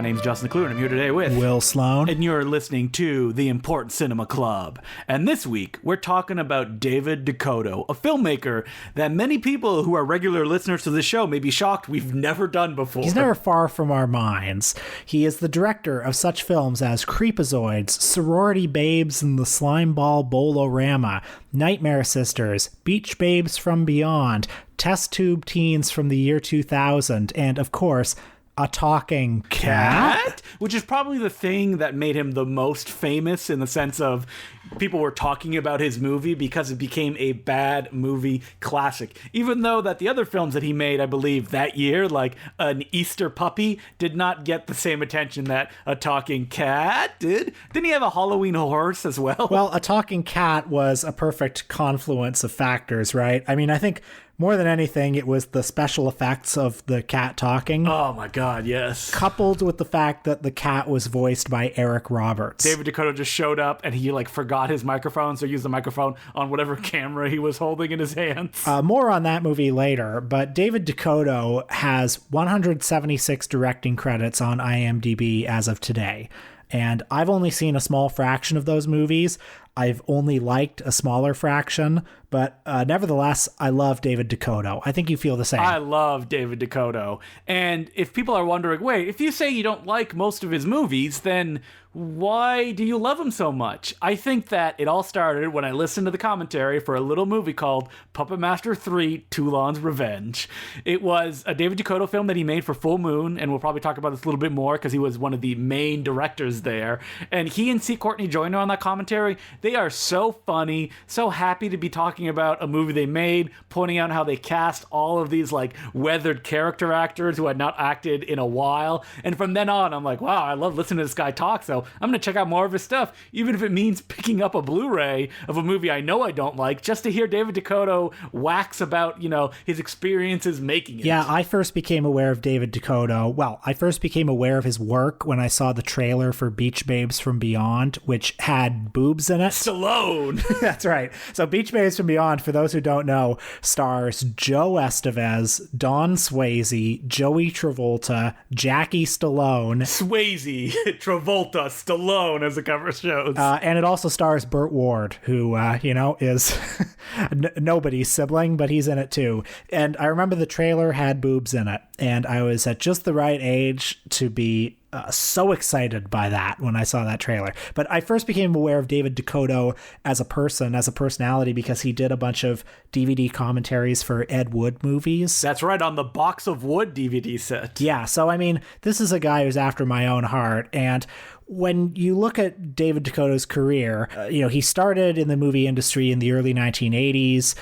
name's Justin McClure, and I'm here today with Will Sloan. And you're listening to The Important Cinema Club. And this week, we're talking about David Decoteau, a filmmaker that many people who are regular listeners to the show may be shocked we've never done before. He's never far from our minds. He is the director of such films as Creepazoids, Sorority Babes and the SLIMEBALL BOWL-O-RAMA, Nightmare Sisters, Beach Babes from Beyond, Test Tube Teens from the year 2000, and of course, A Talking Cat? Which is probably the thing that made him the most famous in the sense of people were talking about his movie because it became a bad movie classic. Even though that the other films that he made, I believe, that year, like An Easter Puppy, did not get the same attention that A Talking Cat did. Didn't he have a Halloween Horse as well? Well, A Talking Cat was a perfect confluence of factors, right? I mean, I think more than anything, it was the special effects of the cat talking. Oh my God, yes. Coupled with the fact that the cat was voiced by Eric Roberts. David Decoteau just showed up and he forgot his microphone, so used the microphone on whatever camera he was holding in his hands. More on that movie later, but David Decoteau has 176 directing credits on IMDb as of today. And I've only seen a small fraction of those movies. I've only liked a smaller fraction, but nevertheless, I love David Decoteau. I think you feel the same. I love David Decoteau. And if people are wondering, wait, if you say you don't like most of his movies, then why do you love him so much? I think that it all started when I listened to the commentary for a little movie called Puppet Master 3, Toulon's Revenge. It was a David Decoteau film that he made for Full Moon, and we'll probably talk about this a little bit more because he was one of the main directors there. And he and C. Courtney Joyner on that commentary, they are so funny, so happy to be talking about a movie they made, pointing out how they cast all of these weathered character actors who had not acted in a while. And from then on, I'm like, wow, I love listening to this guy talk, so I'm going to check out more of his stuff, even if it means picking up a Blu-ray of a movie I know I don't like, just to hear David Decoteau wax about, his experiences making it. Yeah, I first became aware of David Decoteau. Well, I first became aware of his work when I saw the trailer for Beach Babes from Beyond, which had boobs in it. Stallone! That's right. So Beach Babes from Beyond, for those who don't know, stars Joe Estevez, Don Swayze, Joey Travolta, Jackie Stallone. Swayze, Travolta, Stallone, as the cover shows. And it also stars Burt Ward, who, is nobody's sibling, but he's in it too. And I remember the trailer had boobs in it, and I was at just the right age to be so excited by that when I saw that trailer. But I first became aware of David Decoteau as a person, as a personality, because he did a bunch of DVD commentaries for Ed Wood movies. That's right, on the Box of Wood DVD set. Yeah, so I mean, this is a guy who's after my own heart, and when you look at David Decoteau's career, he started in the movie industry in the early 1980s,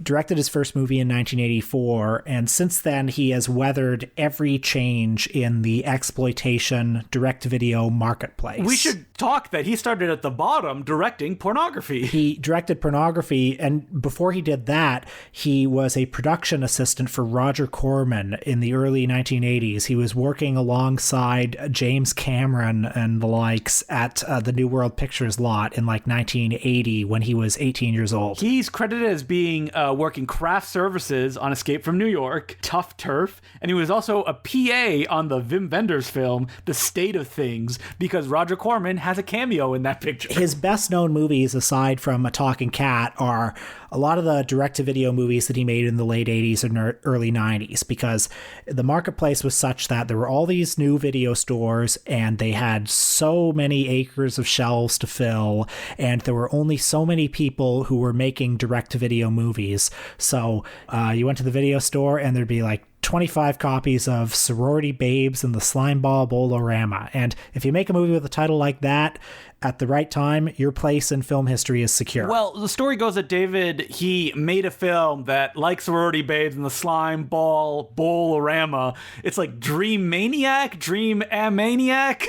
directed his first movie in 1984, and since then he has weathered every change in the exploitation direct-to-video marketplace. We should talk that he started at the bottom directing pornography. He directed pornography, and before he did that, he was a production assistant for Roger Corman in the early 1980s. He was working alongside James Cameron and the likes at the New World Pictures lot in 1980 when he was 18 years old. He's credited as being working craft services on Escape from New York, Tough Turf, and he was also a PA on the Wim Wenders film, The State of Things, because Roger Corman has a cameo in that picture. His best known movies, aside from A Talking Cat, are a lot of the direct-to-video movies that he made in the late 80s and early 90s, because the marketplace was such that there were all these new video stores, and they had so many acres of shelves to fill, and there were only so many people who were making direct-to-video movies. So you went to the video store, and there'd be 25 copies of Sorority Babes and the SLIMEBALL BOWL-O-RAMA. And if you make a movie with a title like that, at the right time, your place in film history is secure. Well, the story goes that David, he made a film that, like Sorority Babes and the SLIMEBALL BOWL-O-RAMA, it's like Dream Maniac, Dream Amaniac.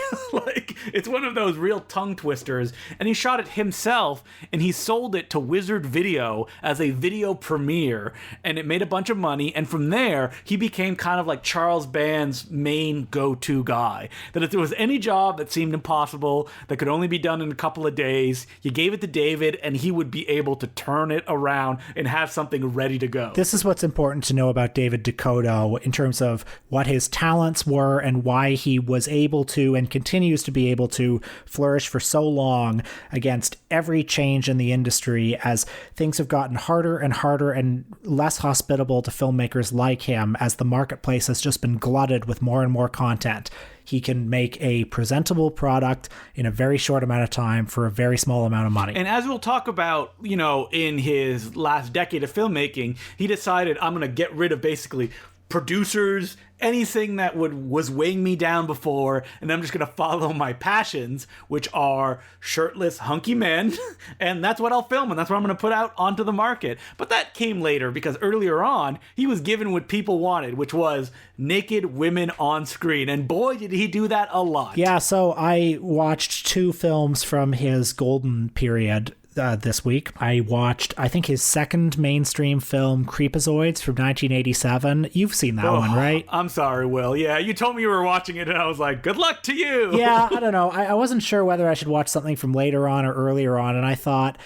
It's one of those real tongue twisters. And he shot it himself, and he sold it to Wizard Video as a video premiere, and it made a bunch of money. And from there, he became kind of like Charles Band's main go-to guy. That if there was any job that seemed impossible, that could only be be done in a couple of days. You gave it to David, and he would be able to turn it around and have something ready to go. This is what's important to know about David Decoteau in terms of what his talents were and why he was able to and continues to be able to flourish for so long against every change in the industry as things have gotten harder and harder and less hospitable to filmmakers like him as the marketplace has just been glutted with more and more content. He can make a presentable product in a very short amount of time for a very small amount of money. And as we'll talk about, in his last decade of filmmaking, he decided, I'm going to get rid of basically producers, anything that was weighing me down before, and I'm just going to follow my passions, which are shirtless, hunky men, and that's what I'll film, and that's what I'm going to put out onto the market. But that came later, because earlier on, he was given what people wanted, which was naked women on screen, and boy, did he do that a lot. Yeah, so I watched 2 films from his golden period this week. I watched, I think, his second mainstream film, Creepazoids from 1987. You've seen that one, right? I'm sorry, Will. Yeah, you told me you were watching it, and I was like, good luck to you. Yeah, I don't know. I wasn't sure whether I should watch something from later on or earlier on, and I thought,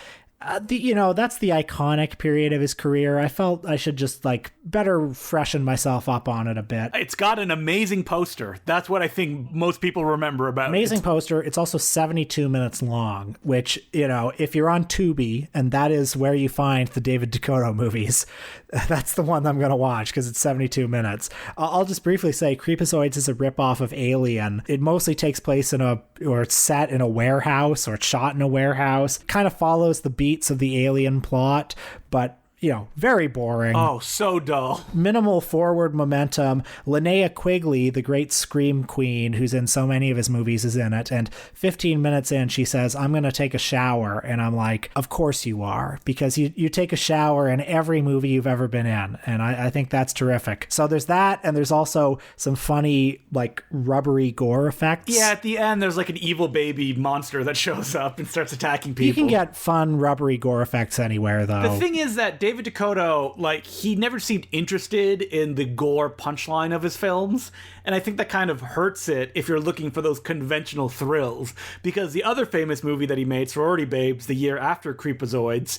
that's the iconic period of his career. I felt I should just better freshen myself up on it a bit. It's got an amazing poster. That's what I think most people remember about it. Amazing poster. It's also 72 minutes long, which, if you're on Tubi, and that is where you find the David Decoteau movies, that's the one I'm going to watch because it's 72 minutes. I'll just briefly say Creepazoids is a ripoff of Alien. It mostly takes place it's set in a warehouse, or it's shot in a warehouse. Kind of follows the beats of the Alien plot, but very boring. Oh, so dull. Minimal forward momentum. Linnea Quigley, the great scream queen who's in so many of his movies, is in it. And 15 minutes in, she says, I'm going to take a shower. And I'm like, of course you are, because you take a shower in every movie you've ever been in. And I think that's terrific. So there's that, and there's also some funny, rubbery gore effects. Yeah, at the end, there's an evil baby monster that shows up and starts attacking people. You can get fun, rubbery gore effects anywhere, though. The thing is that David Decoteau, he never seemed interested in the gore punchline of his films, and I think that kind of hurts it if you're looking for those conventional thrills, because the other famous movie that he made, Sorority Babes, the year after Creepazoids,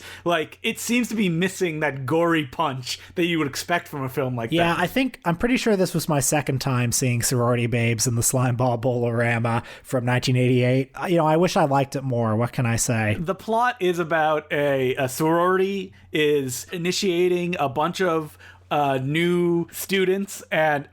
it seems to be missing that gory punch that you would expect from a film like that. Yeah, I'm pretty sure this was my second time seeing Sorority Babes in the SLIMEBALL BOWL-O-RAMA from 1988. I wish I liked it more. What can I say? The plot is about a sorority is initiating a bunch of new students, and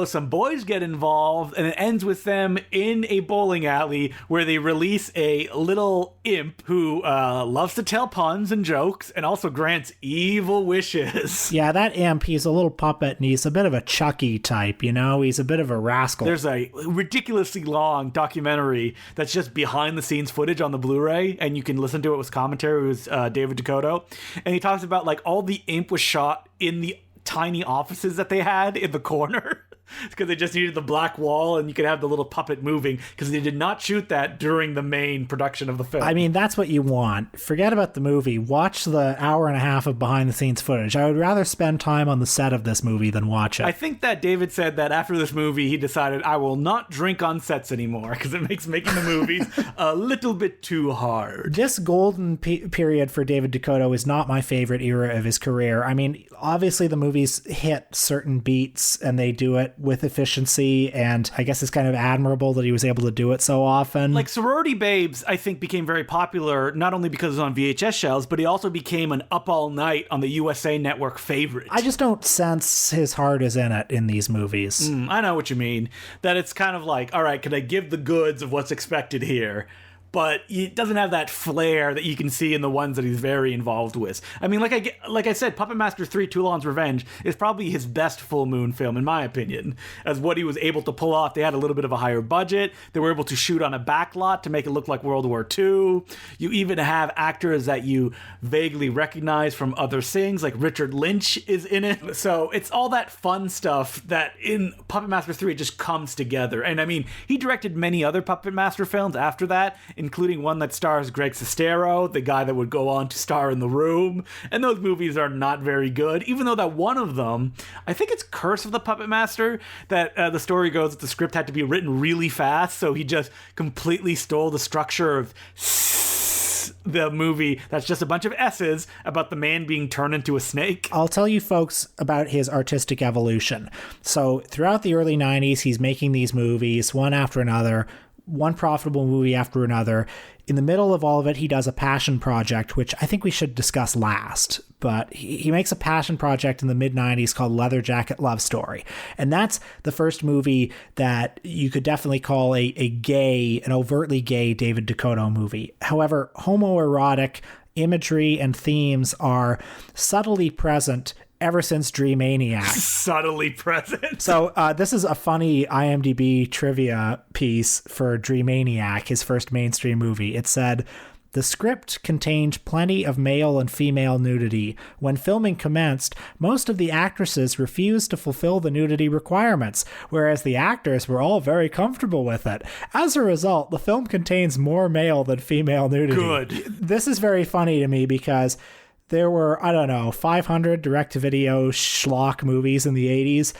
some boys get involved, and it ends with them in a bowling alley where they release a little imp who loves to tell puns and jokes and also grants evil wishes. Yeah, that imp, he's a little puppet, and he's a bit of a Chucky type, he's a bit of a rascal. There's a ridiculously long documentary that's just behind the scenes footage on the Blu-ray, and you can listen to it with commentary with David Decoteau, and he talks about all the imp was shot in the tiny offices that they had in the corner because they just needed the black wall and you could have the little puppet moving, because they did not shoot that during the main production of the film. I mean, that's what you want. Forget about the movie. Watch the hour and a half of behind the scenes footage. I would rather spend time on the set of this movie than watch it. I think that David said that after this movie, he decided, I will not drink on sets anymore because it makes making the movies a little bit too hard. This golden period for David Decoteau is not my favorite era of his career. I mean, obviously the movies hit certain beats and they do it with efficiency, and I guess it's kind of admirable that he was able to do it so often. Sorority Babes, I think, became very popular not only because it was on VHS shelves, but he also became an up all night on the USA Network favorite. I just don't sense his heart is in it in these movies. I know what you mean. That it's kind of all right, can I give the goods of what's expected here? But it doesn't have that flair that you can see in the ones that he's very involved with. I mean, like I said, Puppet Master 3: Toulon's Revenge is probably his best full moon film, in my opinion, as what he was able to pull off. They had a little bit of a higher budget. They were able to shoot on a backlot to make it look like World War II. You even have actors that you vaguely recognize from other things, like Richard Lynch is in it. So it's all that fun stuff that in Puppet Master 3 it just comes together. And I mean, he directed many other Puppet Master films after that, including one that stars Greg Sestero, the guy that would go on to star in The Room. And those movies are not very good, even though that one of them, I think it's Curse of the Puppet Master, that the story goes that the script had to be written really fast, so he just completely stole the structure of the movie that's just a bunch of S's about the man being turned into a snake. I'll tell you folks about his artistic evolution. So throughout the early 90s, he's making these movies one after another, one profitable movie after another. In the middle of all of it, he does a passion project, which I think we should discuss last. But he makes a passion project in the mid-90s called Leather Jacket Love Story. And that's the first movie that you could definitely call an overtly gay David Decoteau movie. However, homoerotic imagery and themes are subtly present ever since Dreamaniac. Subtly present. So this is a funny IMDb trivia piece for Dreamaniac, his first mainstream movie. It said, the script contained plenty of male and female nudity. When filming commenced, most of the actresses refused to fulfill the nudity requirements, whereas the actors were all very comfortable with it. As a result, the film contains more male than female nudity. Good. This is very funny to me because there were, 500 direct-to-video schlock movies in the 80s.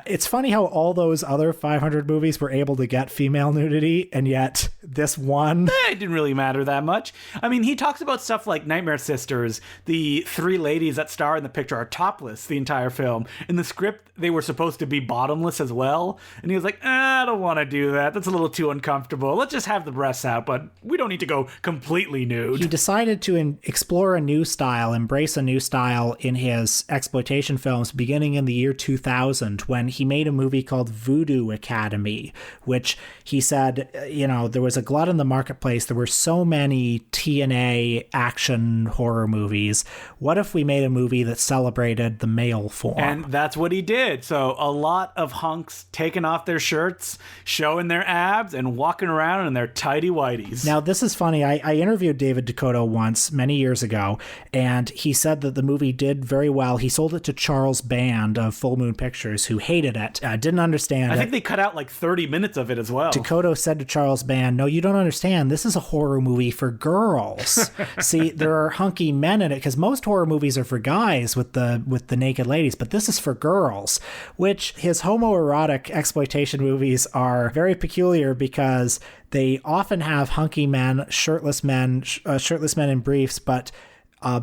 It's funny how all those other 500 movies were able to get female nudity, and yet this one... It didn't really matter that much. I mean, he talks about stuff like Nightmare Sisters. The three ladies that star in the picture are topless the entire film. In the script, they were supposed to be bottomless as well. And he was like, I don't want to do that. That's a little too uncomfortable. Let's just have the breasts out, but we don't need to go completely nude. He decided to explore a new style, embrace a new style in his exploitation films beginning in the year 2000, when he made a movie called Voodoo Academy, which he said, there was a glut in the marketplace. There were so many TNA action horror movies. What if we made a movie that celebrated the male form? And that's what he did. So a lot of hunks taking off their shirts, showing their abs, and walking around in their tighty-whities. Now, this is funny. I interviewed David Decoteau once, many years ago, and he said that the movie did very well. He sold it to Charles Band of Full Moon Pictures, who hated it, didn't understand it. I think they cut out like 30 minutes of it as well. Decoteau said to Charles Band, no, you don't understand. This is a horror movie for girls. See, there are hunky men in it, because most horror movies are for guys with the naked ladies, but this is for girls, which his homoerotic exploitation movies are very peculiar because they often have hunky men, shirtless men in briefs, but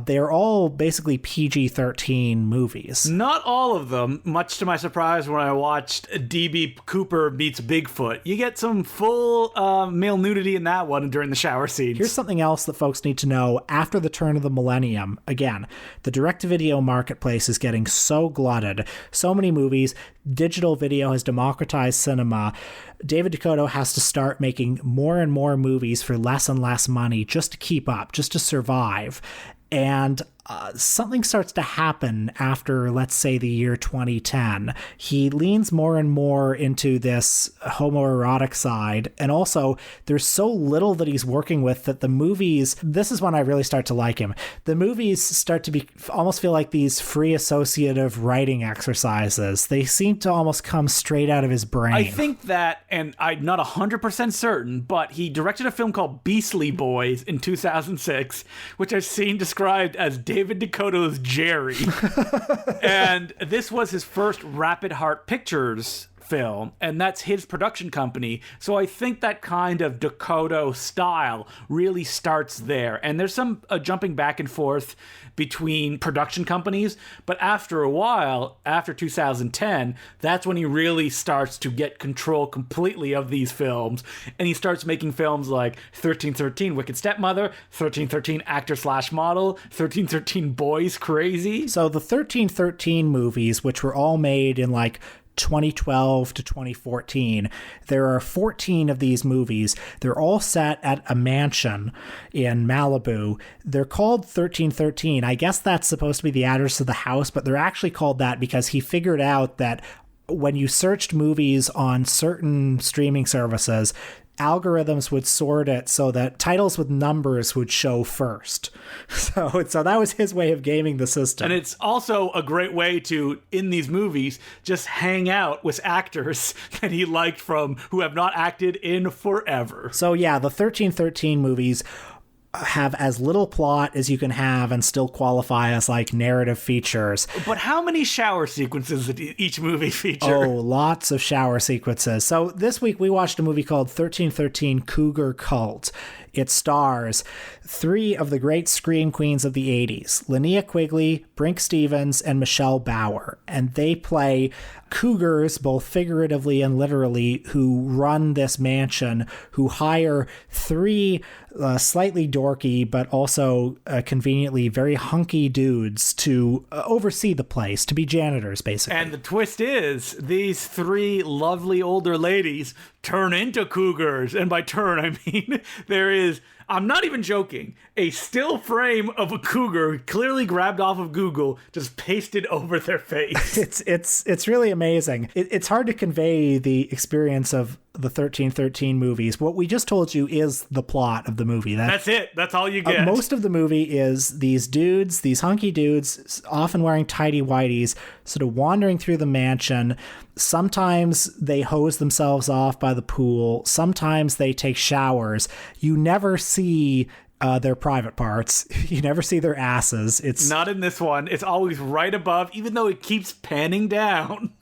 they're all basically PG-13 movies. Not all of them, much to my surprise when I watched D.B. Cooper Meets Bigfoot. You get some full male nudity in that one during the shower scenes. Here's something else that folks need to know. After the turn of the millennium, again, the direct-to-video marketplace is getting so glutted. So many movies. Digital video has democratized cinema. David Decoteau has to start making more and more movies for less and less money just to keep up, just to survive. And something starts to happen after, let's say, the year 2010. He leans more and more into this homoerotic side. And also, there's so little that he's working with that the movies, this is when I really start to like him. The movies start to almost feel like these free associative writing exercises. They seem to almost come straight out of his brain. I think that, and I'm not 100% certain, but he directed a film called Beastly Boys in 2006, which I've seen described as David Decoteau's Jerry. And this was his first Rapid Heart Pictures film, and that's his production company. So I think that kind of Decoteau style really starts there. And there's some jumping back and forth between production companies, but after a while, after 2010, that's when he really starts to get control completely of these films, and he starts making films like 1313 Wicked Stepmother, 1313 Actor/Model, 1313 Boys Crazy. So the 1313 movies, which were all made in like 2012 to 2014. There are 14 of these movies. They're all set at a mansion in Malibu. They're called 1313. I guess that's supposed to be the address of the house, but they're actually called that because he figured out that when you searched movies on certain streaming services, algorithms would sort it so that titles with numbers would show first. So that was his way of gaming the system. And it's also a great way to, in these movies, just hang out with actors that he liked from who have not acted in forever. So yeah, the 1313 movies have as little plot as you can have and still qualify as like narrative features. But how many shower sequences did each movie feature? Oh, lots of shower sequences. So this week we watched a movie called 1313 Cougar Cult. It stars three of the great scream queens of the 80s, Linnea Quigley, Brink Stevens, and Michelle Bauer. And they play cougars, both figuratively and literally, who run this mansion, who hire three slightly dorky but also conveniently very hunky dudes to oversee the place, to be janitors, basically. And the twist is, these three lovely older ladies turn into cougars. And by turn, I mean there is, I'm not even joking, a still frame of a cougar clearly grabbed off of Google, just pasted over their face. It's really amazing. It's hard to convey the experience of the 1313 movies. What we just told you is the plot of the movie. That's it. That's all you get. Most of the movie is these dudes, these hunky dudes, often wearing tighty-whities, sort of wandering through the mansion. Sometimes they hose themselves off by the pool. Sometimes they take showers. You never see their private parts. You never see their asses. It's not in this one. It's always right above, even though it keeps panning down.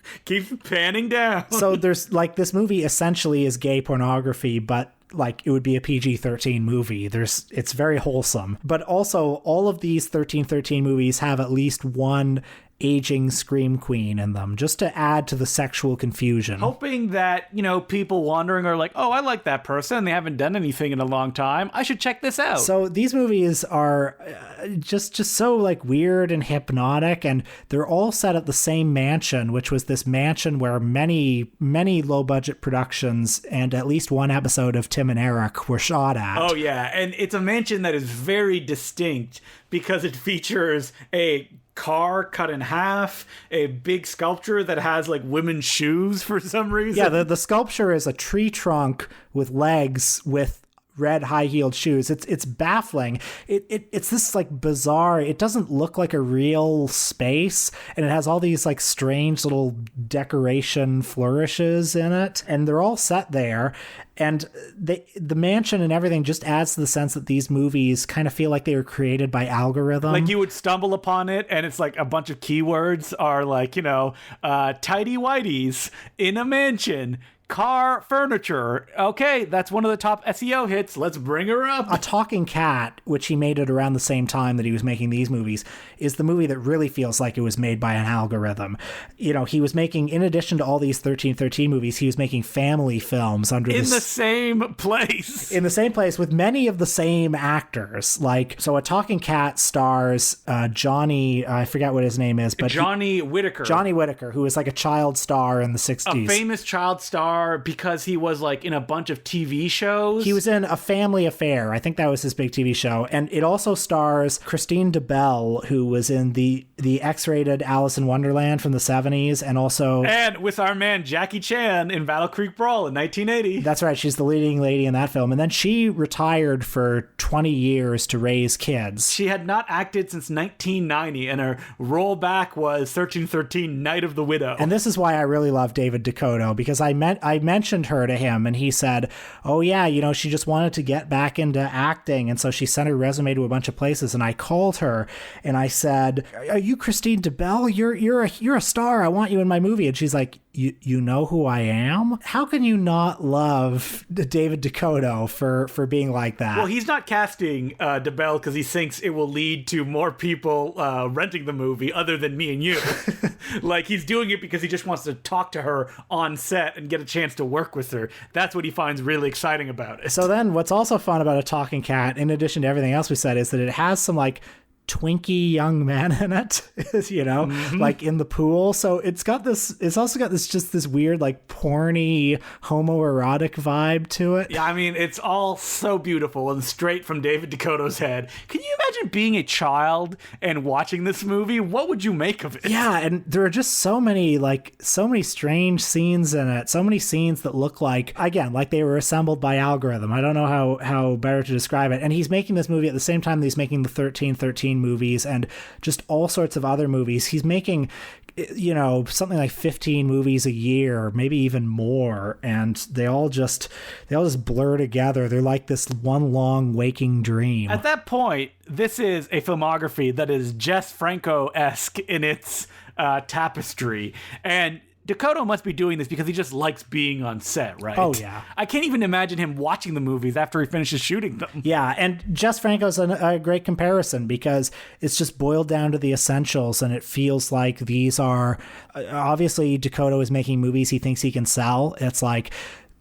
So there's like, this movie essentially is gay pornography, but like it would be a PG-13 movie. It's very wholesome. But also all of these 1313 movies have at least one aging scream queen in them, just to add to the sexual confusion. Hoping that, people wandering are like, oh, I like that person. They haven't done anything in a long time. I should check this out. So these movies are just so like weird and hypnotic, and they're all set at the same mansion, which was this mansion where many, many low budget productions and at least one episode of Tim and Eric were shot at. Oh yeah. And it's a mansion that is very distinct because it features a car cut in half, a big sculpture that has like women's shoes for some reason. Yeah, the sculpture is a tree trunk with legs with red high-heeled shoes. It's baffling. It's this like bizarre, it doesn't look like a real space, and it has all these like strange little decoration flourishes in it, and they're all set there. And the mansion and everything just adds to the sense that these movies kind of feel like they were created by algorithm. Like you would stumble upon it and it's like a bunch of keywords are like, tidy whities in a mansion, car, furniture. Okay, that's one of the top SEO hits. Let's bring her up. A Talking Cat, which he made at around the same time that he was making these movies, is the movie that really feels like it was made by an algorithm. He was making, in addition to all these 1313 movies, he was making family films under in the same place. In the same place with many of the same actors. So A Talking Cat stars Johnny, I forget what his name is, but Johnny Whitaker. Johnny Whitaker, who was like a child star in the 60s. A famous child star because he was like in a bunch of TV shows. He was in A Family Affair. I think that was his big TV show. And it also stars Christine DeBelle, who was in the X-rated Alice in Wonderland from the 70s, and with our man Jackie Chan in Battle Creek Brawl in 1980. That's right. She's the leading lady in that film. And then she retired for 20 years to raise kids. She had not acted since 1990, and her rollback was 1313 Night of the Widow. And this is why I really love David Decoteau, because I mentioned her to him, and he said, oh yeah, she just wanted to get back into acting, and so she sent her resume to a bunch of places. And I called her and I said, are you Christine DeBelle? You're a star. I want you in my movie. And she's like, you know who I am? How can you not love David Decoteau for being like that? Well, he's not casting DeBelle because he thinks it will lead to more people renting the movie other than me and you. Like, he's doing it because he just wants to talk to her on set and get a chance to work with her. That's what he finds really exciting about it. So then what's also fun about A Talking Cat, in addition to everything else we said, is that it has some like twinky young men in it, like in the pool. So it's also got this weird, like, porny, homoerotic vibe to it. Yeah, I mean, it's all so beautiful and straight from David Decoteau's head. Can you imagine being a child and watching this movie? What would you make of it? Yeah, and there are just so many strange scenes in it. So many scenes that look like they were assembled by algorithm. I don't know how better to describe it. And he's making this movie at the same time that he's making the 1313 movies and just all sorts of other movies. He's making, something like 15 movies a year, maybe even more, and they all just blur together. They're like this one long waking dream. At that point, this is a filmography that is Jess Franco-esque in its tapestry, and Decoteau must be doing this because he just likes being on set, right? Oh, yeah. I can't even imagine him watching the movies after he finishes shooting them. Yeah, and Jess Franco's a great comparison because it's just boiled down to the essentials, and it feels like these are... Obviously, Decoteau is making movies he thinks he can sell. It's like...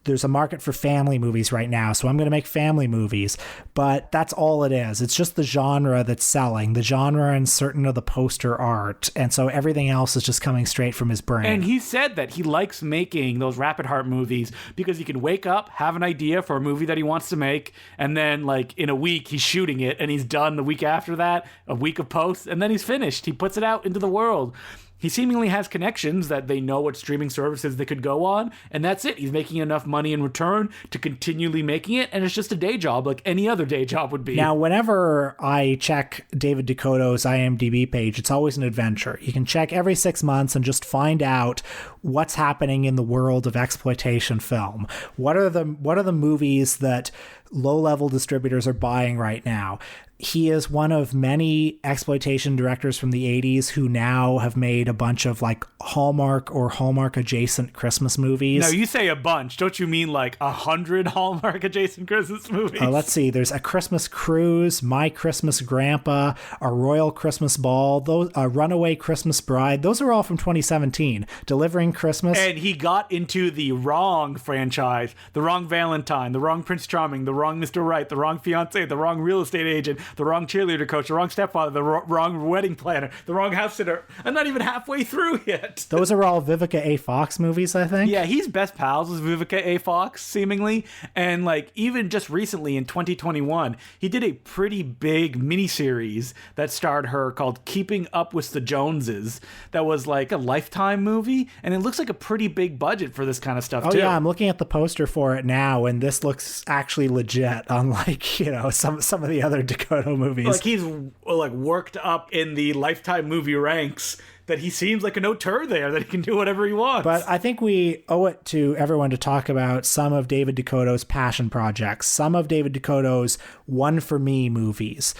There's a market for family movies right now, so I'm going to make family movies. But that's all it is. It's just the genre that's selling, the genre and certain of the poster art. And so everything else is just coming straight from his brain. And he said that he likes making those rapid heart movies because he can wake up, have an idea for a movie that he wants to make, and then like in a week he's shooting it and he's done the week after that, a week of post, and then he's finished. He puts it out into the world. He seemingly has connections that they know what streaming services they could go on, and that's it. He's making enough money in return to continually making it, and it's just a day job like any other day job would be. Now, whenever I check David Decoteau's IMDb page, it's always an adventure. You can check every 6 months and just find out what's happening in the world of exploitation film. What are the movies that low-level distributors are buying right now? He is one of many exploitation directors from the 80s who now have made a bunch of like Hallmark or Hallmark adjacent Christmas movies. Now, you say a bunch. Don't you mean like 100 Hallmark adjacent Christmas movies? Let's see. There's A Christmas Cruise, My Christmas Grandpa, A Royal Christmas Ball, A Runaway Christmas Bride. Those are all from 2017. Delivering Christmas. And he got into the wrong franchise, the wrong Valentine, the wrong Prince Charming, the wrong Mr. Right, the wrong fiance, the wrong real estate agent, the wrong cheerleader coach, the wrong stepfather, the wrong wedding planner, the wrong house sitter. I'm not even halfway through yet. Those are all Vivica A. Fox movies, I think. Yeah, he's best pals with Vivica A. Fox, seemingly. And like even just recently in 2021, he did a pretty big miniseries that starred her called Keeping Up with the Joneses. That was like a Lifetime movie, and it looks like a pretty big budget for this kind of stuff, too. Oh, yeah, I'm looking at the poster for it now, and this looks actually legit, unlike, some of the other Decoteau movies. Like he's like worked up in the Lifetime movie ranks that he seems like an auteur there, that he can do whatever he wants. But I think we owe it to everyone to talk about some of David Decoteau's passion projects, some of David Decoteau's One For Me movies.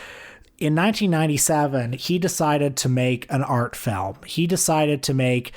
In 1997, he decided to make an art film. He decided to make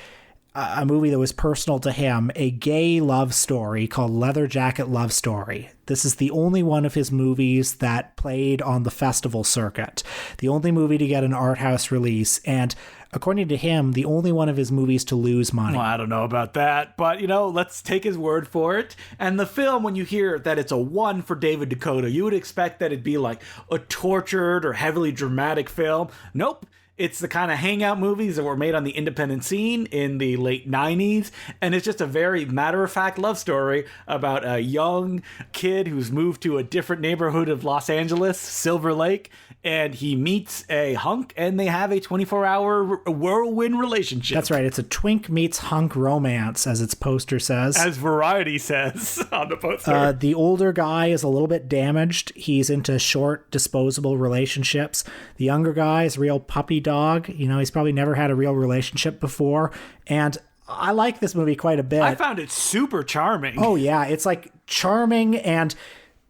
a movie that was personal to him, a gay love story called Leather Jacket Love Story. This is the only one of his movies that played on the festival circuit, the only movie to get an art house release, and according to him, the only one of his movies to lose money. Well, I don't know about that, but, let's take his word for it. And the film, when you hear that it's a 1 for David Decoteau, you would expect that it'd be like a tortured or heavily dramatic film. Nope. It's the kind of hangout movies that were made on the independent scene in the late 90s, and it's just a very matter-of-fact love story about a young kid who's moved to a different neighborhood of Los Angeles, Silver Lake, and he meets a hunk, and they have a 24-hour whirlwind relationship. That's right. It's a twink meets hunk romance, as its poster says. As Variety says on the poster. The older guy is a little bit damaged. He's into short, disposable relationships. The younger guy is a real puppy dog. He's probably never had a real relationship before. And I like this movie quite a bit. I found it super charming. Oh, yeah. It's like charming and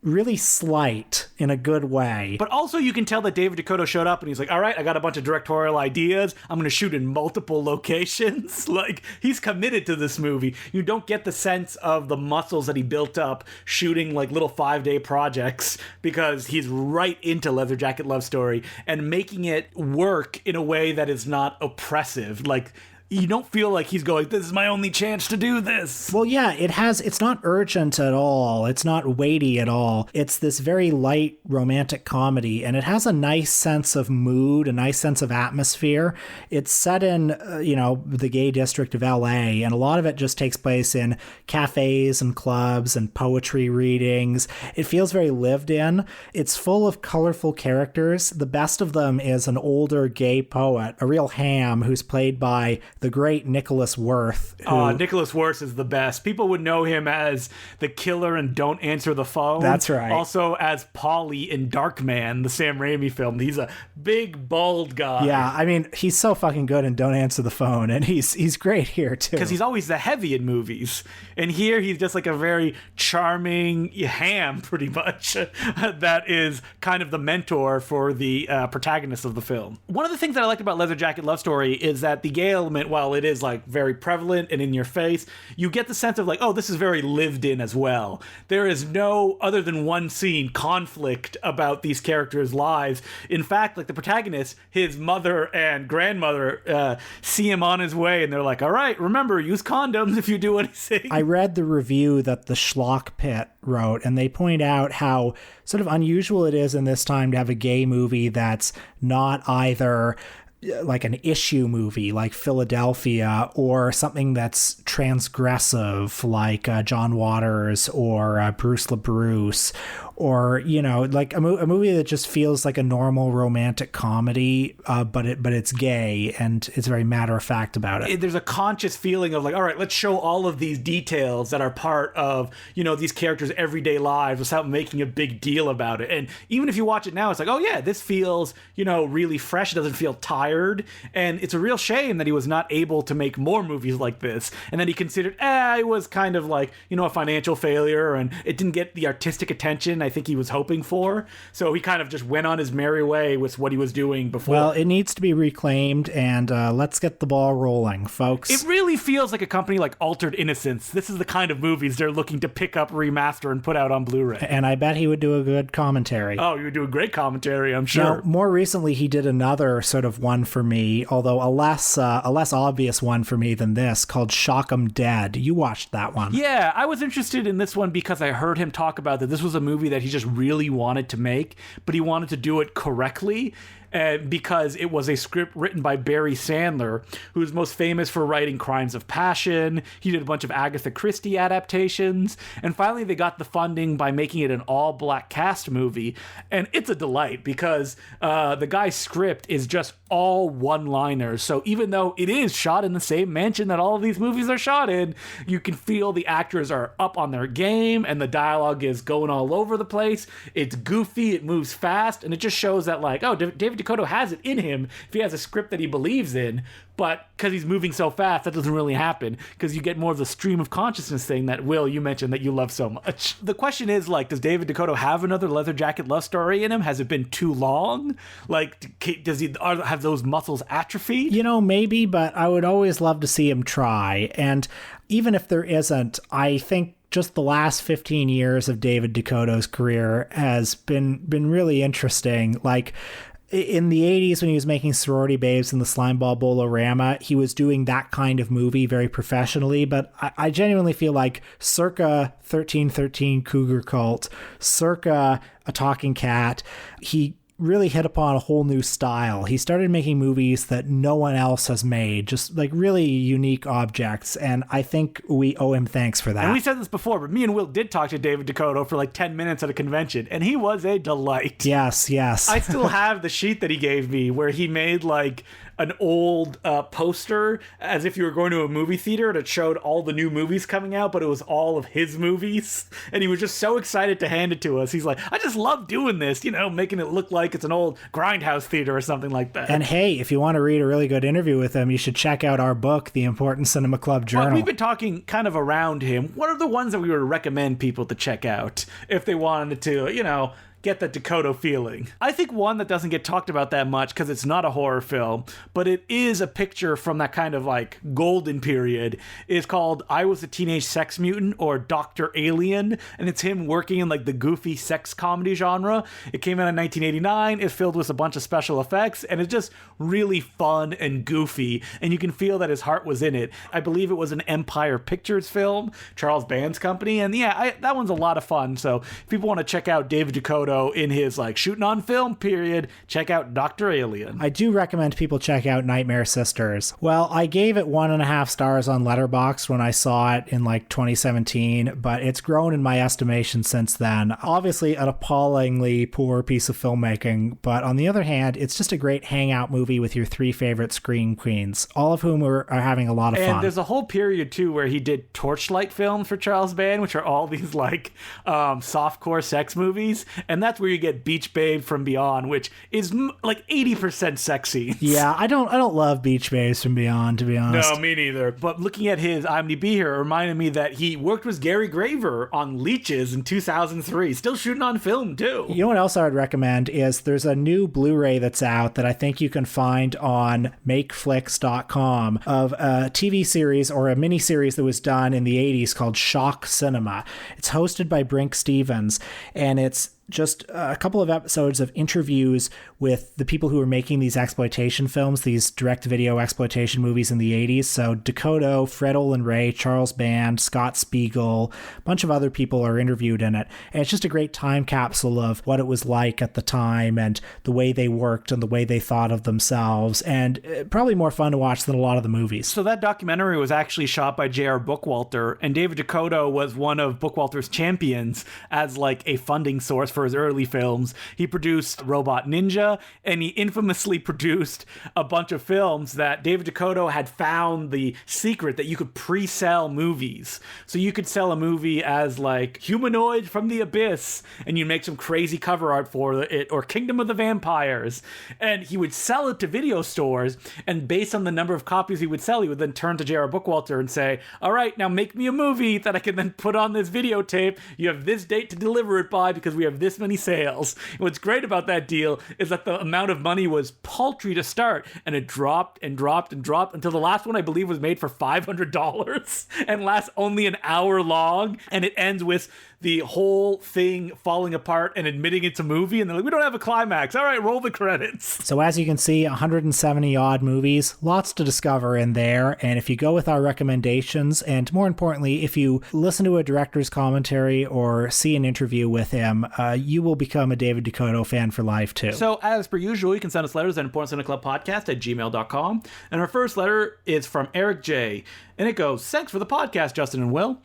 really slight in a good way. But also you can tell that David Decoteau showed up and he's like, all right, I got a bunch of directorial ideas. I'm going to shoot in multiple locations. Like, he's committed to this movie. You don't get the sense of the muscles that he built up shooting like little 5-day projects, because he's right into Leather Jacket Love Story and making it work in a way that is not oppressive. Like, you don't feel like he's going, this is my only chance to do this. Well, yeah, it's not urgent at all. It's not weighty at all. It's this very light romantic comedy, and it has a nice sense of mood, a nice sense of atmosphere. It's set in, the gay district of LA, and a lot of it just takes place in cafes and clubs and poetry readings. It feels very lived in. It's full of colorful characters. The best of them is an older gay poet, a real ham, who's played by the great Nicholas Worth. Nicholas Worth is the best. People would know him as the killer in Don't Answer the Phone. That's right. Also as Paulie in Darkman, the Sam Raimi film. He's a big, bald guy. Yeah, I mean, he's so fucking good in Don't Answer the Phone, and he's great here, too. Because he's always the heavy in movies. And here he's just like a very charming ham, pretty much, that is kind of the mentor for the protagonist of the film. One of the things that I liked about Leather Jacket Love Story is that the gay element, while it is like very prevalent and in your face, you get the sense of like, oh, this is very lived in as well. There is no, other than one scene, conflict about these characters' lives. In fact, like the protagonist, his mother and grandmother see him on his way and they're like, all right, remember, use condoms if you do anything. I read the review that the Schlock Pit wrote, and they point out how sort of unusual it is in this time to have a gay movie that's not either like an issue movie like Philadelphia or something that's transgressive like John Waters or Bruce LaBruce, or like a movie that just feels like a normal romantic comedy, but it's gay and it's very matter of fact about it. There's a conscious feeling of like, all right, let's show all of these details that are part of these characters' everyday lives without making a big deal about it. And even if you watch it now, it's like, oh yeah, this feels really fresh. It doesn't feel tired. And it's a real shame that he was not able to make more movies like this, and that he considered it was kind of like a financial failure and it didn't get the artistic attention I think he was hoping for. So he kind of just went on his merry way with what he was doing before. Well, it needs to be reclaimed, and let's get the ball rolling, folks. It really feels like a company like Altered Innocence. This is the kind of movies they're looking to pick up, remaster, and put out on Blu-ray. And I bet he would do a good commentary. Oh, he would do a great commentary, I'm sure. Now, more recently, he did another sort of one for me, although a less obvious one for me than this, called Shock 'Em Dead. You watched that one. Yeah, I was interested in this one because I heard him talk about that this was a movie that he just really wanted to make, but he wanted to do it correctly. Because it was a script written by Barry Sandler, who's most famous for writing Crimes of Passion. He did a bunch of Agatha Christie adaptations. And finally, they got the funding by making it an all-black cast movie. And it's a delight because the guy's script is just all one-liners. So even though it is shot in the same mansion that all of these movies are shot in, you can feel the actors are up on their game and the dialogue is going all over the place. It's goofy, it moves fast, and it just shows that like, oh, David Decoteau has it in him if he has a script that he believes in, but because he's moving so fast, that doesn't really happen, because you get more of the stream of consciousness thing that, Will, you mentioned that you love so much. The question is, like, does David Decoteau have another Leather Jacket Love Story in him? Has it been too long? Like, does he have those muscles atrophied? Maybe, but I would always love to see him try. And even if there isn't, I think just the last 15 years of David Decoteau's career has been really interesting. Like, in the 80s, when he was making Sorority Babes and the Slimeball BOWL-O-RAMA, he was doing that kind of movie very professionally. But I genuinely feel like circa 1313 Cougar Cult, circa A Talking Cat, he really hit upon a whole new style. He started making movies that no one else has made, just like really unique objects, and I think we owe him thanks for that. And we said this before, but me and Will did talk to David Decoteau for like 10 minutes at a convention, and he was a delight. Yes. I still have the sheet that he gave me where he made like an old poster as if you were going to a movie theater, and it showed all the new movies coming out, but it was all of his movies, and he was just so excited to hand it to us. He's like, I just love doing this, making it look like it's an old grindhouse theater or something like that. And hey, if you want to read a really good interview with him, you should check out our book, The Important Cinema Club Journal. Well, we've been talking kind of around him. What are the ones that we would recommend people to check out if they wanted to, get the Decoteau feeling. I think one that doesn't get talked about that much because it's not a horror film, but it is a picture from that kind of like golden period, is called I Was a Teenage Sex Mutant, or Dr. Alien, and it's him working in like the goofy sex comedy genre. It came out in 1989. It's filled with a bunch of special effects, and it's just really fun and goofy, and you can feel that his heart was in it. I believe it was an Empire Pictures film, Charles Band's company, and yeah, that one's a lot of fun. So if people want to check out David Decoteau in his like shooting on film period, check out Dr. Alien. I do recommend people check out Nightmare Sisters. Well, I gave it 1.5 stars on Letterboxd when I saw it in like 2017, but it's grown in my estimation since then. Obviously an appallingly poor piece of filmmaking, but on the other hand, it's just a great hangout movie with your 3 favorite scream queens, all of whom are having a lot of fun. And there's a whole period too where he did Torchlight films for Charles Band, which are all these like softcore sex movies, and that's where you get Beach Babe from Beyond, which is like 80% sex scenes. Yeah, I don't love Beach Babes from Beyond, to be honest. No, me neither. But looking at his IMDb here reminded me that he worked with Gary Graver on Leeches in 2003. Still shooting on film too. You know what else I would recommend is there's a new Blu-ray that's out that I think you can find on makeflix.com of a TV series or a miniseries that was done in the 80s called Shock Cinema. It's hosted by Brink Stevens, and it's just a couple of episodes of interviews with the people who were making these exploitation films, these direct-to-video exploitation movies in the 80s. So Decoteau, Fred Olen Ray, Charles Band, Scott Spiegel, a bunch of other people are interviewed in it. And it's just a great time capsule of what it was like at the time and the way they worked and the way they thought of themselves. And probably more fun to watch than a lot of the movies. So that documentary was actually shot by J.R. Bookwalter, and David Decoteau was one of Bookwalter's champions as like a funding source for his early films. He produced Robot Ninja, and he infamously produced a bunch of films that David Decoteau had found the secret that you could pre-sell movies. So you could sell a movie as like Humanoid from the Abyss, and you make some crazy cover art for it, or Kingdom of the Vampires, and he would sell it to video stores, and based on the number of copies he would sell, he would then turn to J.R. Bookwalter and say, all right, now make me a movie that I can then put on this videotape. You have this date to deliver it by because we have this many sales. And what's great about that deal is that the amount of money was paltry to start, and it dropped and dropped and dropped until the last one, I believe, was made for $500 and lasts only an hour long, and it ends with the whole thing falling apart and admitting it's a movie, and they're like, we don't have a climax. All right, roll the credits. So as you can see, 170 odd movies, lots to discover in there. And if you go with our recommendations, and more importantly, if you listen to a director's commentary or see an interview with him, you will become a David Decoteau fan for life too. So as per usual, you can send us letters at importantcineclubpodcast@gmail.com. And our first letter is from Eric J. And it goes, thanks for the podcast, Justin and Will.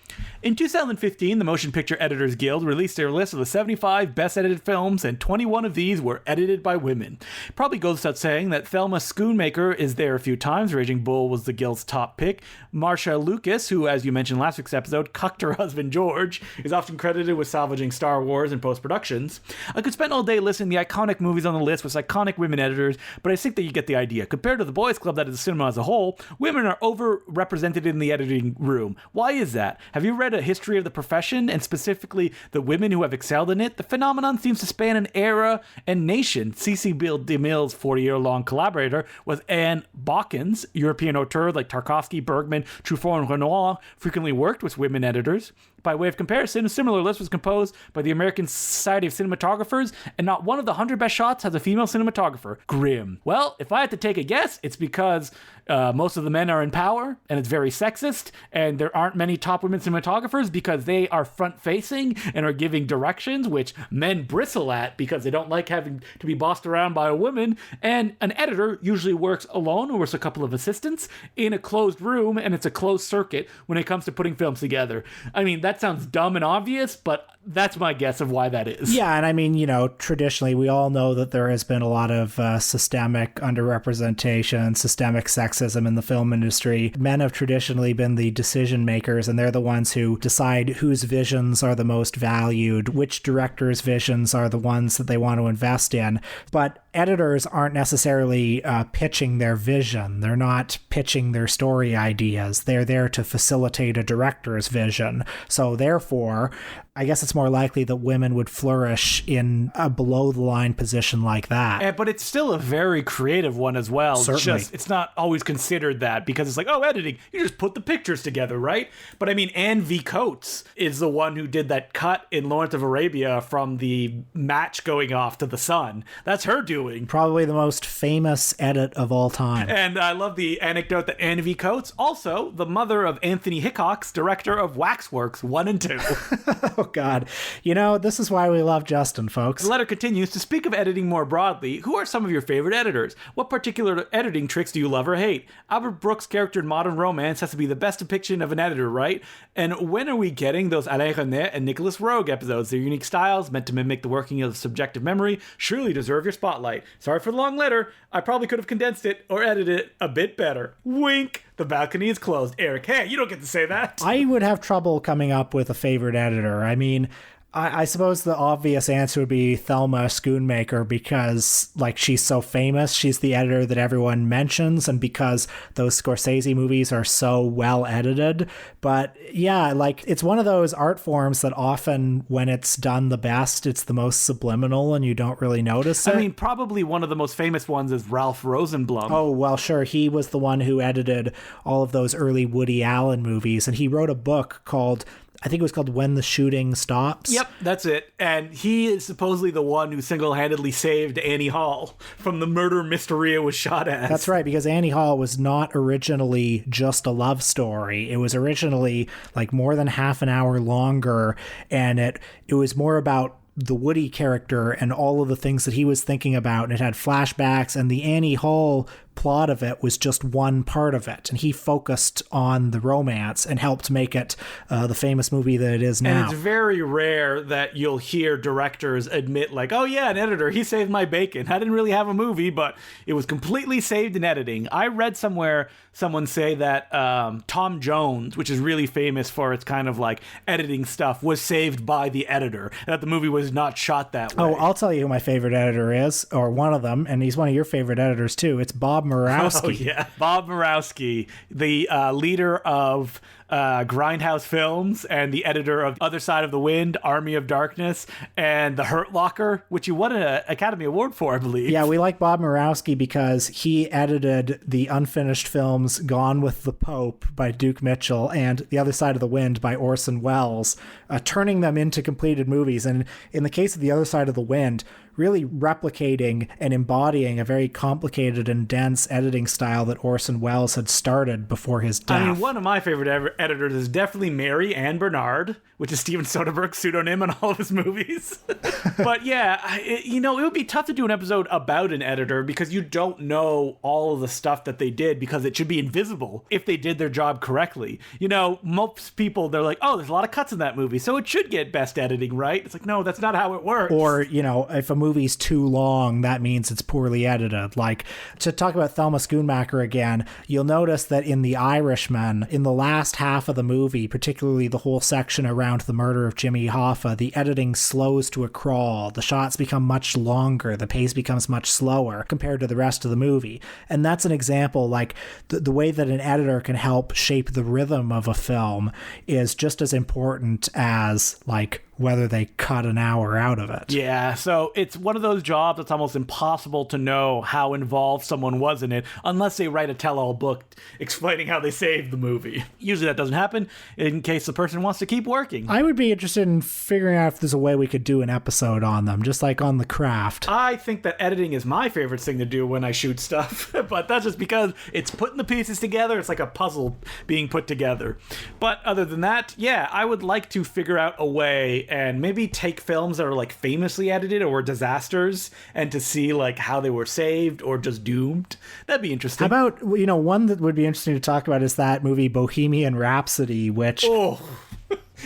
In 2015, the Motion Picture Editors Guild released their list of the 75 best edited films, and 21 of these were edited by women. Probably goes without saying that Thelma Schoonmaker is there a few times. Raging Bull was the guild's top pick. Marsha Lucas, who, as you mentioned last week's episode, cucked her husband George, is often credited with salvaging Star Wars in post-productions. I could spend all day listing the iconic movies on the list with iconic women editors, but I think that you get the idea. Compared to the boys' club that is the cinema as a whole, women are overrepresented in the editing room. Why is that? Have you read a history of the profession, and specifically the women who have excelled in it? The phenomenon seems to span an era and nation. C.C. DeMille's 40-year-long collaborator with Anne Bawkins, European auteur like Tarkovsky, Bergman, Truffaut, and Renoir, frequently worked with women editors. By way of comparison, a similar list was composed by the American Society of Cinematographers, and not one of the 100 best shots has a female cinematographer. Grim. Well, if I had to take a guess, it's because most of the men are in power, and it's very sexist, and there aren't many top women cinematographers because they are front-facing and are giving directions, which men bristle at because they don't like having to be bossed around by a woman, and an editor usually works alone or with a couple of assistants in a closed room, and it's a closed circuit when it comes to putting films together. I mean, that sounds dumb and obvious, but that's my guess of why that is. Yeah, and I mean, you know, traditionally, we all know that there has been a lot of systemic underrepresentation, systemic sexism in the film industry. Men have traditionally been the decision makers, and they're the ones who decide whose visions are the most valued, which directors' visions are the ones that they want to invest in. But editors aren't necessarily pitching their vision. They're not pitching their story ideas. They're there to facilitate a director's vision. So therefore, I guess it's more likely that women would flourish in a below-the-line position like that. But it's still a very creative one as well. Certainly. It's not always considered that because it's like, oh, editing, you just put the pictures together, right? But I mean, Anne V. Coates is the one who did that cut in Lawrence of Arabia from the match going off to the sun. That's her doing. Probably the most famous edit of all time. And I love the anecdote that Anne V. Coates, also the mother of Anthony Hickox, director of Waxworks 1 and 2. Oh, God. You know, this is why we love Justin, folks. The letter continues, to speak of editing more broadly, who are some of your favorite editors? What particular editing tricks do you love or hate? Albert Brooks' character in Modern Romance has to be the best depiction of an editor, right? And when are we getting those Alain René and Nicholas Roeg episodes? Their unique styles, meant to mimic the working of subjective memory, surely deserve your spotlight. Sorry for the long letter. I probably could have condensed it or edited it a bit better. Wink. The balcony is closed. Eric, hey, you don't get to say that. I would have trouble coming up with a favorite editor. I mean, I suppose the obvious answer would be Thelma Schoonmaker because, like, she's so famous. She's the editor that everyone mentions, and because those Scorsese movies are so well edited. But yeah, like, it's one of those art forms that often, when it's done the best, it's the most subliminal and you don't really notice it. I mean, probably one of the most famous ones is Ralph Rosenblum. Oh, well, sure. He was the one who edited all of those early Woody Allen movies, and he wrote a book called, I think it was called When the Shooting Stops. Yep, that's it. And he is supposedly the one who single-handedly saved Annie Hall from the murder Mysteria was shot as. That's right, because Annie Hall was not originally just a love story. It was originally like more than half an hour longer, and it was more about the Woody character and all of the things that he was thinking about, and it had flashbacks, and the Annie Hall plot of it was just one part of it, and he focused on the romance and helped make it the famous movie that it is now. And it's very rare that you'll hear directors admit, like, oh yeah, an editor, he saved my bacon. I didn't really have a movie, but it was completely saved in editing. I read somewhere someone say that Tom Jones, which is really famous for its kind of like editing stuff, was saved by the editor, that the movie was not shot that way. Oh, I'll tell you who my favorite editor is, or one of them, and he's one of your favorite editors too. It's Bob Murawski. Oh, yeah. Bob Murawski, the leader of Grindhouse Films and the editor of Other Side of the Wind, Army of Darkness, and The Hurt Locker, which you won an Academy Award for, I believe. Yeah, we like Bob Murawski because he edited the unfinished films Gone with the Pope by Duke Mitchell and The Other Side of the Wind by Orson Welles, turning them into completed movies. And in the case of The Other Side of the Wind, really replicating and embodying a very complicated and dense editing style that Orson Welles had started before his death. I mean, one of my favorite editors is definitely Mary Ann Bernard, which is Steven Soderbergh's pseudonym in all of his movies. But yeah, it would be tough to do an episode about an editor because you don't know all of the stuff that they did because it should be invisible if they did their job correctly. You know, most people, they're like, oh, there's a lot of cuts in that movie, so it should get best editing, right? It's like, no, that's not how it works. Or, you know, if a movie's too long, that means it's poorly edited. Like, to talk about Thelma Schoonmaker again, you'll notice that in The Irishman, in the last half of the movie, particularly the whole section around the murder of Jimmy Hoffa, the editing slows to a crawl. The shots become much longer. The pace becomes much slower compared to the rest of the movie. And that's an example, like, the way that an editor can help shape the rhythm of a film is just as important as, like, whether they cut an hour out of it. Yeah, so it's one of those jobs that's almost impossible to know how involved someone was in it unless they write a tell-all book explaining how they saved the movie. Usually that doesn't happen in case the person wants to keep working. I would be interested in figuring out if there's a way we could do an episode on them, just like on The Craft. I think that editing is my favorite thing to do when I shoot stuff, but that's just because it's putting the pieces together. It's like a puzzle being put together. But other than that, yeah, I would like to figure out a way and maybe take films that are like famously edited or disasters and to see like how they were saved or just doomed. That'd be interesting. How about, you know, one that would be interesting to talk about is that movie Bohemian Rhapsody, which... Oh,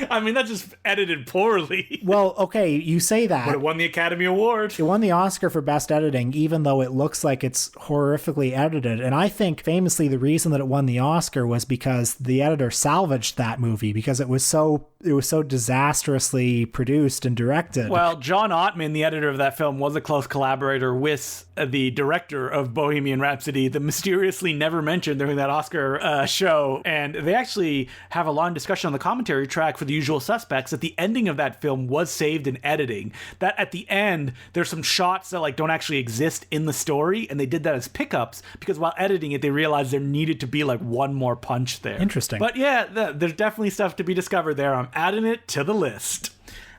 I mean, that's just edited poorly. Well, okay, you say that. But it won the Academy Award. It won the Oscar for Best Editing, even though it looks like it's horrifically edited. And I think, famously, the reason that it won the Oscar was because the editor salvaged that movie because it was so it was so disastrously produced and directed. Well, John Ottman, the editor of that film, was a close collaborator with the director of Bohemian Rhapsody, the mysteriously never mentioned during that Oscar show. And they actually have a long discussion on the commentary track for The Usual Suspects that the ending of that film was saved in editing. That at the end, there's some shots that like don't actually exist in the story, and they did that as pickups because while editing it, they realized there needed to be like one more punch there. Interesting. But yeah, there's definitely stuff to be discovered there. I'm adding it to the list.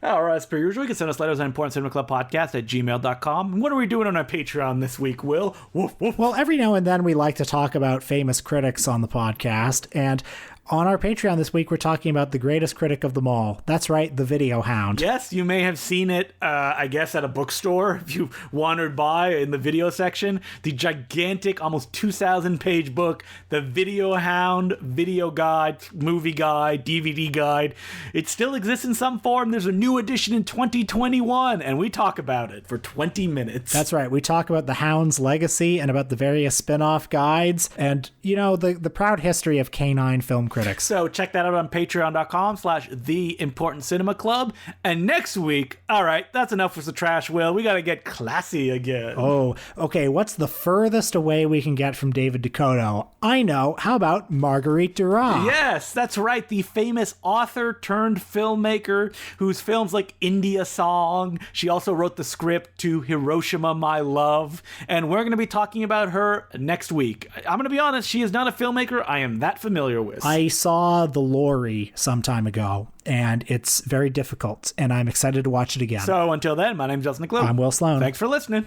All right, as per usual, you can send us letters at importantcinemaclubpodcast@gmail.com. And what are we doing on our Patreon this week, Will? Woof, woof. Well, every now and then we like to talk about famous critics on the podcast, and on our Patreon this week, we're talking about the greatest critic of them all. That's right, the Video Hound. Yes, you may have seen it, I guess, at a bookstore if you wandered by in the video section. The gigantic, almost 2,000-page book, The Video Hound, Video Guide, Movie Guide, DVD Guide. It still exists in some form. There's a new edition in 2021, and we talk about it for 20 minutes. That's right. We talk about the Hound's legacy and about the various spin-off guides and, you know, the proud history of canine film critics. So check that out on patreon.com/theimportantcinemaclub. And next week, all right, that's enough with the trash, Will. We got to get classy again. Oh, okay. What's the furthest away we can get from David Decoteau? I know. How about Marguerite Duras? Yes, that's right. The famous author turned filmmaker whose films like India Song, she also wrote the script to Hiroshima, My Love. And we're going to be talking about her next week. I'm going to be honest, she is not a filmmaker I am that familiar with. I saw The Lorry some time ago, and it's very difficult, and I'm excited to watch it again. So until then, my name's Justin McClure. I'm Will Sloan. Thanks for listening.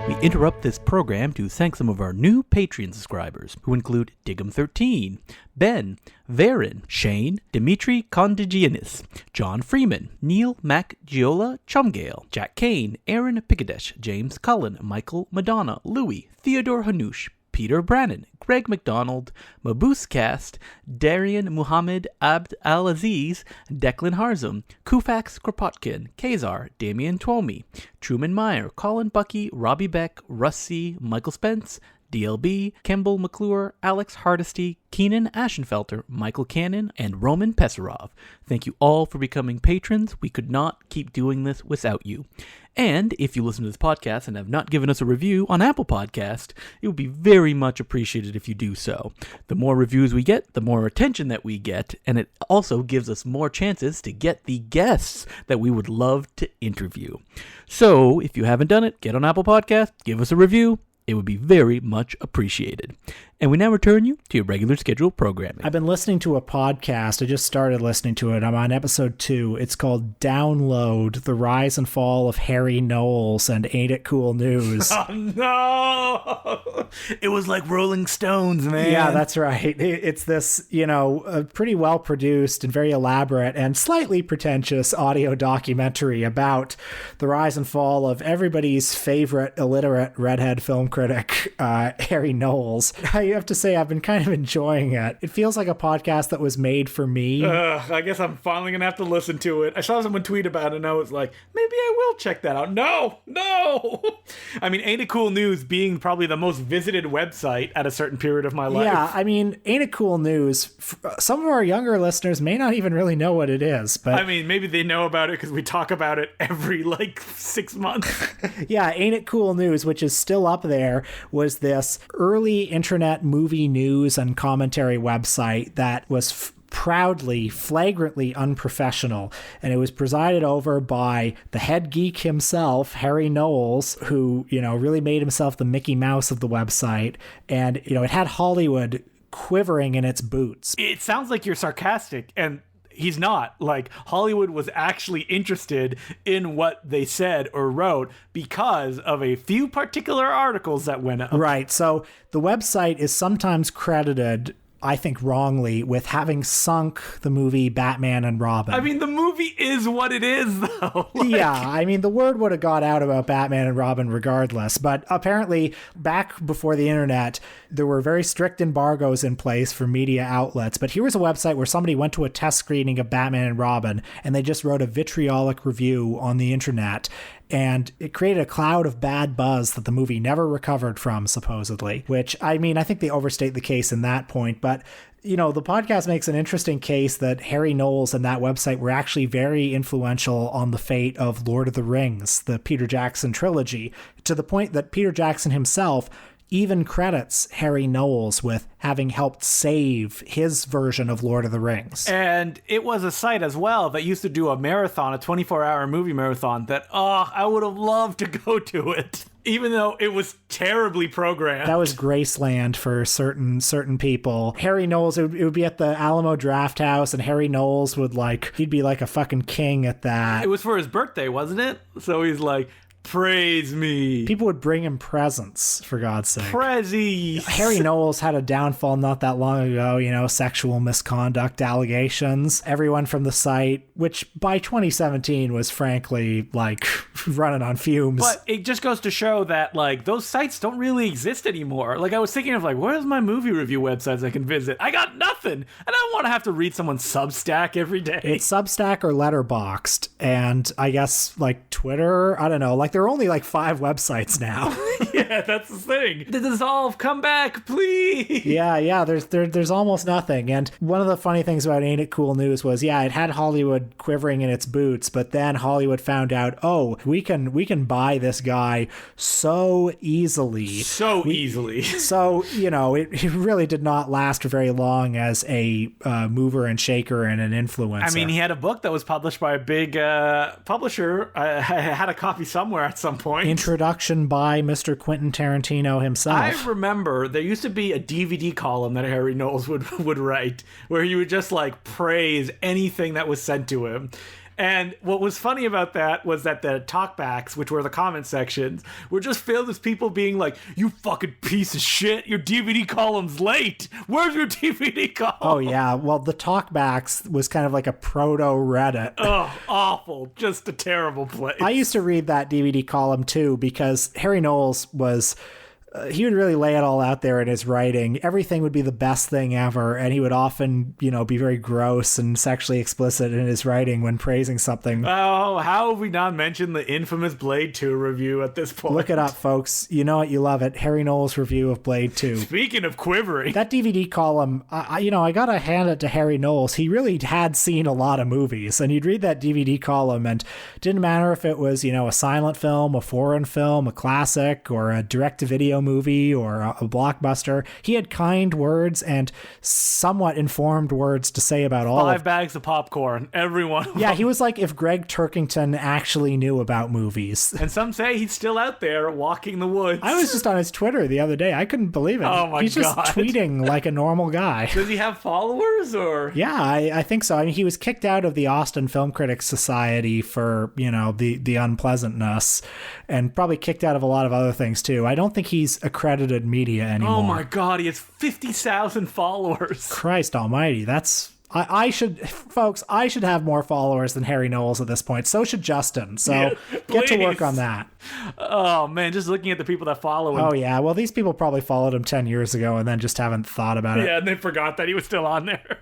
We interrupt this program to thank some of our new Patreon subscribers, who include Digum13, Ben, Varen, Shane, Dimitri Kondigianis, John Freeman, Neil Macgiola Chumgale, Jack Kane, Aaron Picadesh, James Cullen, Michael Madonna, Louis, Theodore Hanush, Peter Brannon, Greg McDonald, Mabuse Cast, Darian Muhammad Abd Al-Aziz, Declan Harzum, Kufax Kropotkin, Kazar, Damian Twomey, Truman Meyer, Colin Bucky, Robbie Beck, Russi, Michael Spence, DLB, Kemble McClure, Alex Hardesty, Keenan Ashenfelter, Michael Cannon, and Roman Pesarov. Thank you all for becoming patrons. We could not keep doing this without you. And if you listen to this podcast and have not given us a review on Apple Podcast, it would be very much appreciated if you do so. The more reviews we get, the more attention that we get, and it also gives us more chances to get the guests that we would love to interview. So if you haven't done it, get on Apple Podcast, give us a review. It would be very much appreciated. And we now return you to your regular scheduled programming. I've been listening to a podcast. I just started listening to it. I'm on episode 2. It's called Download, The Rise and Fall of Harry Knowles and Ain't It Cool News. Oh, no! It was like Rolling Stones, man. Yeah, that's right. It's this, you know, pretty well-produced and very elaborate and slightly pretentious audio documentary about the rise and fall of everybody's favorite illiterate redhead film critic, Harry Knowles. I have to say, I've been kind of enjoying it. It feels like a podcast that was made for me. I guess I'm finally going to have to listen to it. I saw someone tweet about it, and I was like, maybe I will check that out. No! I mean, Ain't It Cool News being probably the most visited website at a certain period of my life. Yeah, I mean, Ain't It Cool News, some of our younger listeners may not even really know what it is, but... I mean, maybe they know about it because we talk about it every, 6 months. Yeah, Ain't It Cool News, which is still up there, was this early internet movie news and commentary website that was proudly, flagrantly unprofessional, and it was presided over by the head geek himself, Harry Knowles, who, you know, really made himself the Mickey Mouse of the website, and, you know, it had Hollywood quivering in its boots. It sounds like you're sarcastic, and he's not. Like, Hollywood was actually interested in what they said or wrote because of a few particular articles that went up. Right. So the website is sometimes credited, I think wrongly, with having sunk the movie Batman and Robin. I mean, the movie is what it is, though. Yeah, I mean, the word would have got out about Batman and Robin regardless, but apparently back before the internet, there were very strict embargoes in place for media outlets. But here was a website where somebody went to a test screening of Batman and Robin, and they just wrote a vitriolic review on the internet. and it created a cloud of bad buzz that the movie never recovered from, supposedly, which, I mean, I think they overstate the case in that point, but the podcast makes an interesting case that Harry Knowles and that website were actually very influential on the fate of Lord of the Rings, the Peter Jackson trilogy, to the point that Peter Jackson himself even credits Harry Knowles with having helped save his version of Lord of the Rings. And it was a site as well that used to do a marathon, a 24-hour movie marathon that, I would have loved to go to it, even though it was terribly programmed. That was Graceland for certain people. Harry Knowles, it would be at the Alamo Draft House, and Harry Knowles he'd be like a fucking king at that. It was for his birthday, wasn't it? So he's like, praise me. People would bring him presents, for God's sake. Prezzies. Harry Knowles had a downfall not that long ago, sexual misconduct allegations. Everyone from the site, which by 2017 was frankly running on fumes. But it just goes to show that those sites don't really exist anymore. I was thinking of where's my movie review websites I can visit? I got nothing. And I don't want to have to read someone's Substack every day. It's Substack or Letterboxd, and I guess Twitter, I don't know, there are only 5 websites now. Yeah, that's the thing. The Dissolve, come back, please. Yeah, there's almost nothing. And one of the funny things about Ain't It Cool News was, it had Hollywood quivering in its boots, but then Hollywood found out, we can buy this guy so easily. So, it really did not last very long as a mover and shaker and an influencer. I mean, he had a book that was published by a big publisher. I had a copy somewhere at some point. Introduction by Mr. Quentin Tarantino himself. I remember there used to be a DVD column that Harry Knowles would write where he would just praise anything that was sent to him. And what was funny about that was that the talkbacks, which were the comment sections, were just filled with people being like, you fucking piece of shit, your DVD column's late. Where's your DVD column? Oh, yeah. Well, the talkbacks was kind of like a proto-Reddit. Oh, awful. Just a terrible place. I used to read that DVD column, too, because Harry Knowles was... he would really lay it all out there in his writing. Everything would be the best thing ever, and he would often, be very gross and sexually explicit in his writing when praising something. Oh, how have we not mentioned the infamous Blade 2 review at this point? Look it up, folks. You know it, you love it. Harry Knowles' review of Blade 2. Speaking of quivering. That DVD column, I gotta hand it to Harry Knowles. He really had seen a lot of movies, and you'd read that DVD column, and it didn't matter if it was, a silent film, a foreign film, a classic, or a direct-to-video movie or a blockbuster. He had kind words and somewhat informed words to say about all 5 bags of popcorn, everyone. Yeah, he was like if Greg Turkington actually knew about movies. And some say he's still out there walking the woods. I was just on his Twitter the other day. I couldn't believe it. Oh my God. He's just tweeting like a normal guy. Does he have followers or? Yeah, I think so. I mean, he was kicked out of the Austin Film Critics Society for, the unpleasantness, and probably kicked out of a lot of other things too. I don't think he's accredited media anymore. Oh my God, he has 50,000 followers. Christ almighty, that's... I should have more followers than Harry Knowles at this point. So should Justin. So yeah, get to work on that. Oh man, just looking at the people that follow him. Oh yeah, well these people probably followed him 10 years ago and then just haven't thought about it. Yeah, and they forgot that he was still on there.